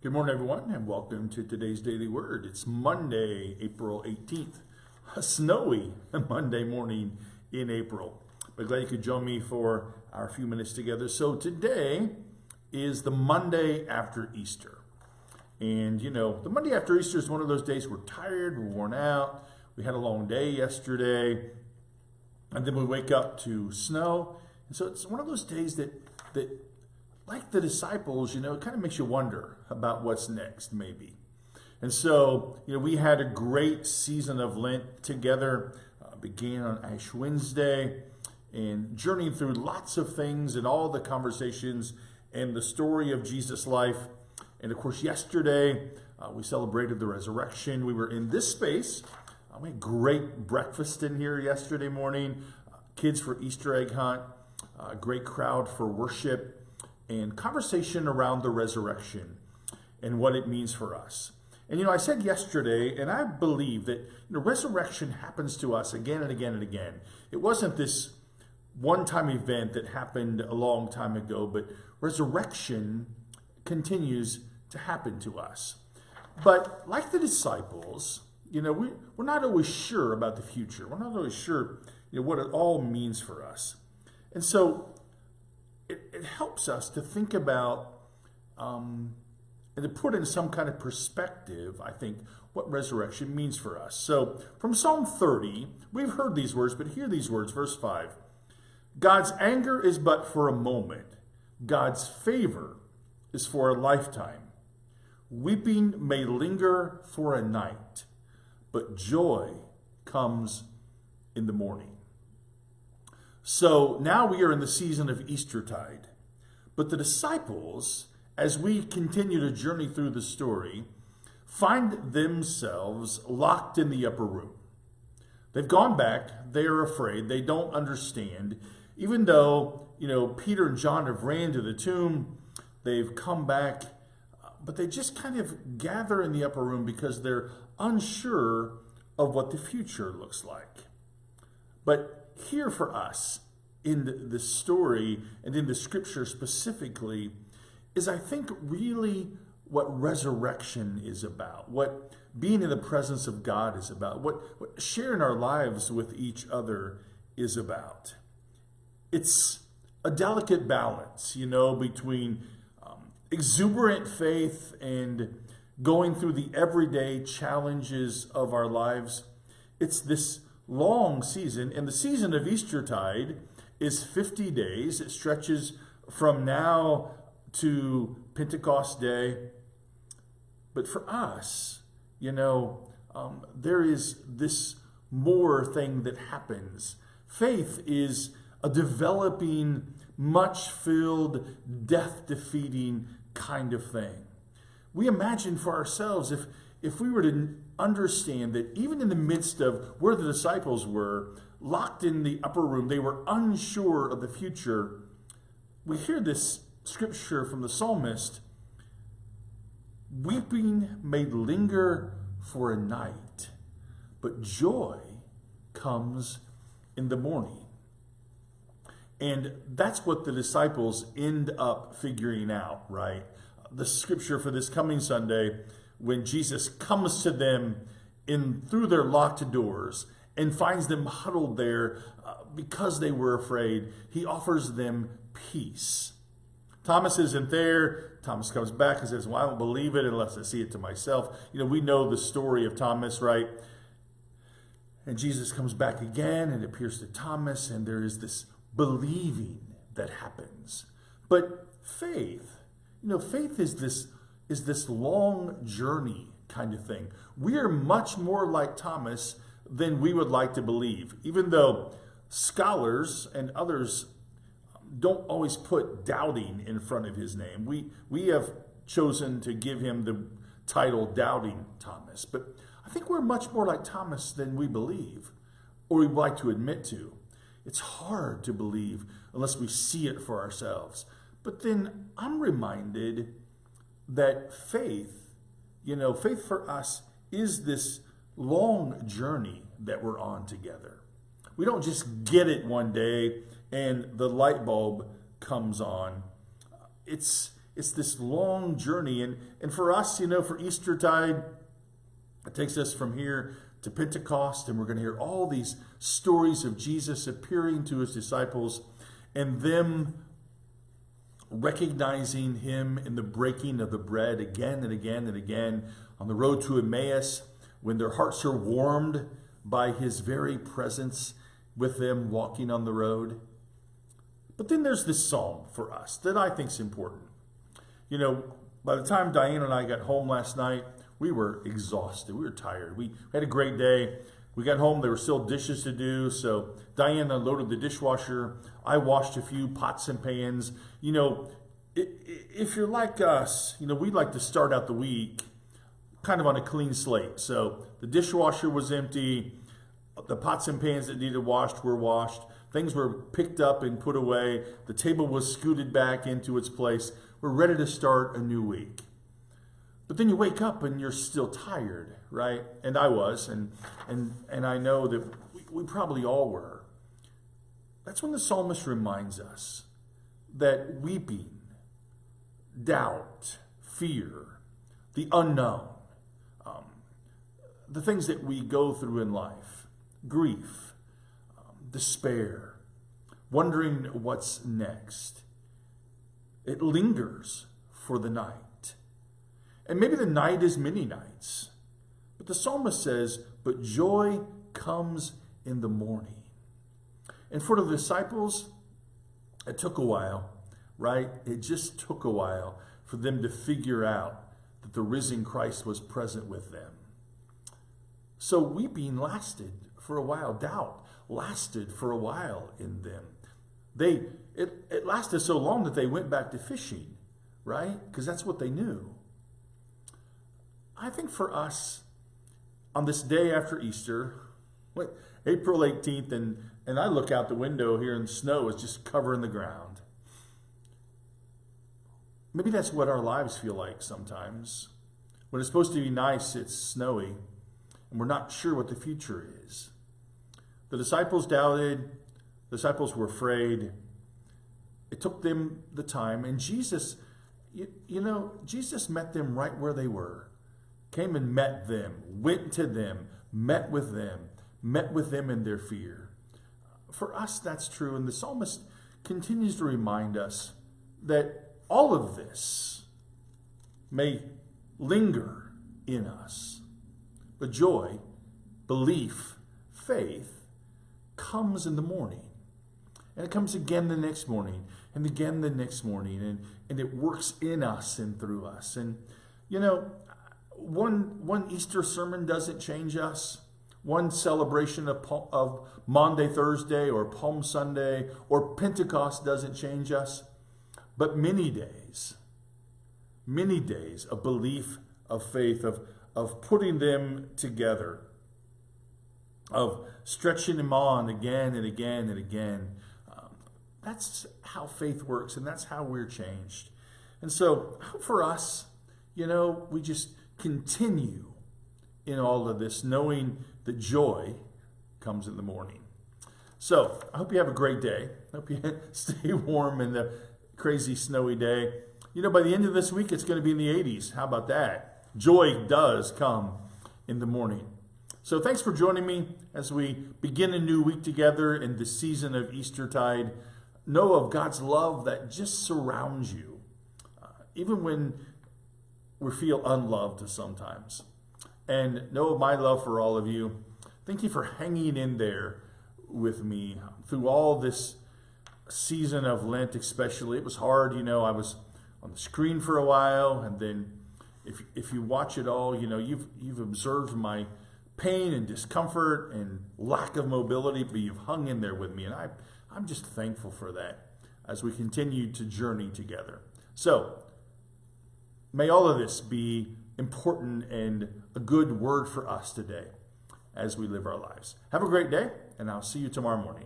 Good morning, everyone, and welcome to today's Daily Word. It's Monday, April 18th, a snowy Monday morning in April. But glad you could join me for our few minutes together. So today is the Monday after Easter. And the Monday after Easter is one of those days we're tired, we're worn out. We had a long day yesterday, and then we wake up to snow. And so it's one of those days that like the disciples, it kind of makes you wonder about what's next, maybe. And so, we had a great season of Lent together, began on Ash Wednesday, and journeying through lots of things and all the conversations and the story of Jesus' life. And of course, yesterday, we celebrated the resurrection. We were in this space. We had great breakfast in here yesterday morning, kids for Easter egg hunt, a great crowd for worship, and conversation around the resurrection and what it means for us. And I said yesterday, and I believe that resurrection happens to us again and again and again. It wasn't this one-time event that happened a long time ago, but resurrection continues to happen to us. But like the disciples, we're not always sure about the future. We're not always sure what it all means for us. And so it helps us to think about and to put in some kind of perspective, I think, what resurrection means for us. So from Psalm 30, we've heard these words, but hear these words, verse 5. God's anger is but for a moment. God's favor is for a lifetime. Weeping may linger for a night, but joy comes in the morning. So now we are in the season of Eastertide. But the disciples, as we continue to journey through the story, find themselves locked in the upper room. They've gone back. They are afraid. They don't understand. Even though, Peter and John have ran to the tomb, they've come back, but they just kind of gather in the upper room because they're unsure of what the future looks like. But here for us in the story and in the scripture specifically is, I think, really what resurrection is about, what being in the presence of God is about, what sharing our lives with each other is about. It's a delicate balance, between exuberant faith and going through the everyday challenges of our lives. It's this long season, and the season of Eastertide is 50 days. It stretches from now to Pentecost Day. But for us, there is this more thing that happens. Faith is a developing, much-filled, death-defeating kind of thing. We imagine for ourselves, if we were to understand that even in the midst of where the disciples were, locked in the upper room, they were unsure of the future. We hear this scripture from the psalmist, weeping may linger for a night, but joy comes in the morning. And that's what the disciples end up figuring out, right? The scripture for this coming Sunday, when Jesus comes to them in through their locked doors and finds them huddled there because they were afraid, he offers them peace. Thomas isn't there. Thomas comes back and says, well, I don't believe it unless I see it to myself. We know the story of Thomas, right? And Jesus comes back again and appears to Thomas, and there is this believing that happens. But faith, faith is this long journey kind of thing. We are much more like Thomas than we would like to believe, even though scholars and others don't always put doubting in front of his name. We have chosen to give him the title Doubting Thomas. But I think we're much more like Thomas than we believe, or we like to admit to. It's hard to believe unless we see it for ourselves. But then I'm reminded that faith, faith for us is this long journey that we're on together. We don't just get it one day and the light bulb comes on. It's it's this long journey. And for us, for Eastertide, it takes us from here to Pentecost, and we're going to hear all these stories of Jesus appearing to his disciples and them recognizing him in the breaking of the bread again and again and again on the road to Emmaus, when their hearts are warmed by his very presence with them walking on the road. But then there's this psalm for us that I think is important. By the time Diane and I got home last night, we were exhausted. We were tired. We had a great day. We got home. There were still dishes to do. So Diane unloaded the dishwasher. I washed a few pots and pans. If you're like us, we like to start out the week kind of on a clean slate. So the dishwasher was empty. The pots and pans that needed washed were washed. Things were picked up and put away. The table was scooted back into its place. We're ready to start a new week. But then you wake up and you're still tired, right? And I was, and I know that we probably all were. That's when the psalmist reminds us that weeping, doubt, fear, the unknown, the things that we go through in life, grief, despair, wondering what's next, it lingers for the night. And maybe the night is many nights. But the psalmist says, but joy comes in the morning. And for the disciples, it took a while, right? It just took a while for them to figure out that the risen Christ was present with them. So weeping lasted for a while. Doubt lasted for a while in them. It lasted so long that they went back to fishing, right? Because that's what they knew. I think for us, on this day after Easter, April 18th, and I look out the window here and snow is just covering the ground. Maybe that's what our lives feel like sometimes. When it's supposed to be nice, it's snowy, and we're not sure what the future is. The disciples doubted. The disciples were afraid. It took them the time, and Jesus, Jesus met them right where they were. Came and met them, went to them, met with them in their fear. For us, that's true. And the psalmist continues to remind us that all of this may linger in us. But joy, belief, faith comes in the morning. And it comes again the next morning, and again the next morning. And it works in us and through us. And, one Easter sermon doesn't change us. One celebration of Maundy, Thursday, or Palm Sunday, or Pentecost doesn't change us. But many days of belief, of faith, of putting them together, of stretching them on again and again and again. That's how faith works, and that's how we're changed. And so for us, we just continue in all of this, knowing that joy comes in the morning. So I hope you have a great day. I hope you stay warm in the crazy snowy day. By the end of this week, it's going to be in the 80s. How about that? Joy does come in the morning. So thanks for joining me as we begin a new week together in the season of Eastertide. Know of God's love that just surrounds you, even when we feel unloved sometimes. And know of my love for all of you. Thank you for hanging in there with me through all this season of Lent especially. It was hard, I was on the screen for a while, and then if you watch it all, you've observed my pain and discomfort and lack of mobility, but you've hung in there with me, and I'm just thankful for that as we continue to journey together. So may all of this be important and a good word for us today as we live our lives. Have a great day, and I'll see you tomorrow morning.